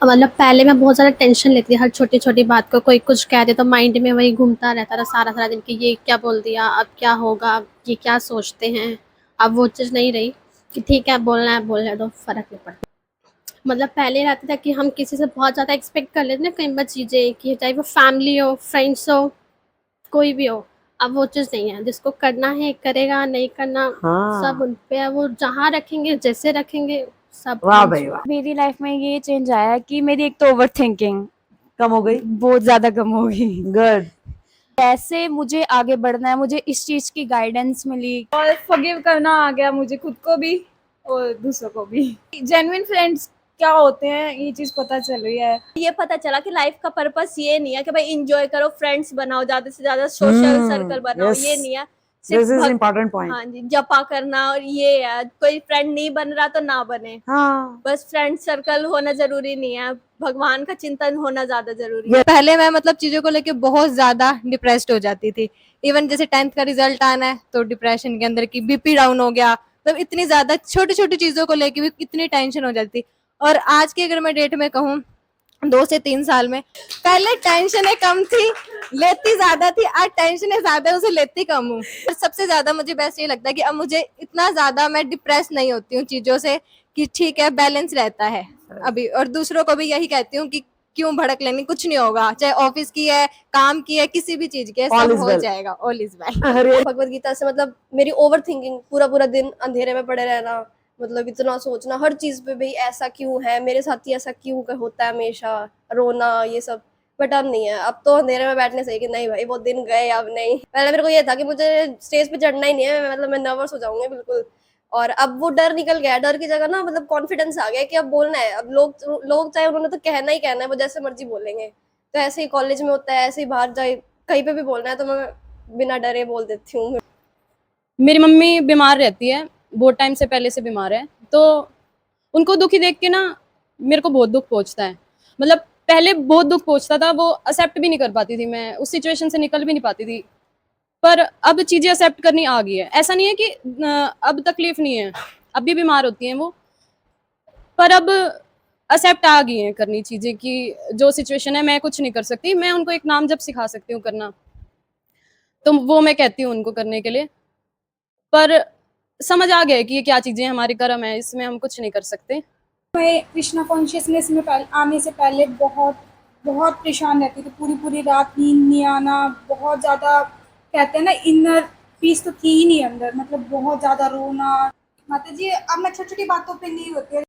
मतलब पहले मैं बहुत ज़्यादा टेंशन लेती थी हर छोटी-छोटी बात को, कोई कुछ कह दे तो माइंड में वही घूमता रहता था सारा-सारा दिन कि ये क्या बोल दिया, अब क्या होगा, अब ये क्या सोचते हैं। अब वो चीज़ नहीं रही कि ठीक है, बोलना है बोलने दो, फ़र्क नहीं पड़ता। मतलब पहले रहता था कि हम किसी से बहुत ज़्यादा एक्सपेक्ट कर लेते ना कई बार चीज़ें कि चाहे वो फैमिली हो, फ्रेंड्स हो, कोई भी हो। अब वो चीज़ नहीं है, जिसको करना है करेगा, नहीं करना सब हाँ। उन पे है, वो जहाँ रखेंगे, जैसे रखेंगे, सब वाह भाई मंज़ूर। वाह। मेरी लाइफ में ये चेंज आया कि मेरी एक तो ओवर थिंकिंग कम हो गई। बहुत ज्यादा कम हो गई। गुड। कैसे मुझे आगे बढ़ना है, मुझे इस चीज की गाइडेंस मिली और फॉरगिव करना आ गया मुझे, खुद को भी और दूसरों को भी। जेन्युइन फ्रेंड्स क्या होते हैं ये चीज पता चल रही है। ये पता चला कि लाइफ का पर्पस ये नहीं है कि भाई इंजॉय करो, फ्रेंड्स बनाओ, ज्यादा से ज्यादा सोशल सर्कल बनाओ, यस, ये नहीं है। सिर्फ दिस इज इम्पोर्टेंट पॉइंट। हाँ जी, जपा करना और ये है, कोई फ्रेंड नहीं बन रहा तो ना बने। हाँ। बस फ्रेंड सर्कल होना जरूरी नहीं है, भगवान का चिंतन होना ज्यादा जरूरी है। पहले मैं मतलब चीजों को लेके बहुत ज्यादा डिप्रेस्ड हो जाती थी। इवन जैसे 10th का रिजल्ट आना है तो डिप्रेशन के अंदर की बीपी डाउन हो गया, मतलब इतनी ज्यादा छोटी छोटी चीजों को लेके भी इतनी टेंशन हो जाती थी। और आज की अगर मैं डेट में कहूँ 2 से 3 साल में, पहले टेंशनें कम थी, लेती ज्यादा थी, आज टेंशनें ज्यादा उसे लेती कम हूँ। और सबसे ज्यादा मुझे बेस्ट ये लगता है कि अब मुझे इतना ज्यादा मैं डिप्रेस नहीं होती हूँ चीजों से, कि ठीक है बैलेंस रहता है अभी। और दूसरों को भी यही कहती हूँ कि क्यों भड़क लेनी, कुछ नहीं होगा, चाहे ऑफिस की है, काम की है, किसी भी चीज की है, All सब is हो well. जाएगा, ऑल इज वेल। अरे भगवत गीता से मतलब मेरी ओवर थिंकिंग, पूरा पूरा दिन अंधेरे में पड़े रहना, मतलब इतना सोचना हर चीज पे, भाई ऐसा क्यों है मेरे साथ ही, ऐसा क्यों होता है हमेशा, रोना ये सब। बट अब नहीं है, अब तो अंधेरे में बैठने से कि नहीं भाई वो दिन गए, अब नहीं। पहले मेरे को ये था कि मुझे स्टेज पे चढ़ना ही नहीं है, मतलब मैं नर्वस हो जाऊंगी बिल्कुल। और अब वो डर निकल गया, डर की जगह ना मतलब कॉन्फिडेंस आ गया कि अब बोलना है। अब लोग लोग चाहे उन्होंने तो कहना ही कहना है, वो जैसे मर्जी बोलेंगे। तो ऐसे ही कॉलेज में होता है, ऐसे ही बाहर जाए कहीं पे भी बोलना है तो मैं बिना डरे बोल देती हूँ। मेरी मम्मी बीमार रहती है, बहुत टाइम से पहले से बीमार है, तो उनको दुखी देख के ना मेरे को बहुत दुख पहुंचता है। मतलब पहले बहुत दुख पहुंचता था, वो एक्सेप्ट भी नहीं कर पाती थी, मैं उस सिचुएशन से निकल भी नहीं पाती थी। पर अब चीजें एक्सेप्ट करनी आ गई है। ऐसा नहीं है कि अब तकलीफ नहीं है, अब भी बीमार होती हैं वो, पर अब एक्सेप्ट आ गई है करनी चीजें कि जो सिचुएशन है मैं कुछ नहीं कर सकती, मैं उनको एक नाम जब सिखा सकती हूँ करना, तो वो मैं कहती हूँ उनको करने के लिए। पर समझ आ गया है कि ये क्या चीजें हमारे कर्म है, इसमें हम कुछ नहीं कर सकते। मैं कृष्णा कॉन्शियसनेस में आने से पहले बहुत बहुत परेशान रहती थी, पूरी पूरी रात नींद नहीं आना, बहुत ज़्यादा कहते हैं ना इनर पीस तो थी ही नहीं अंदर, मतलब बहुत ज़्यादा रोना। माता जी अब मैं छोटी छोटी बातों पे नहीं होती है।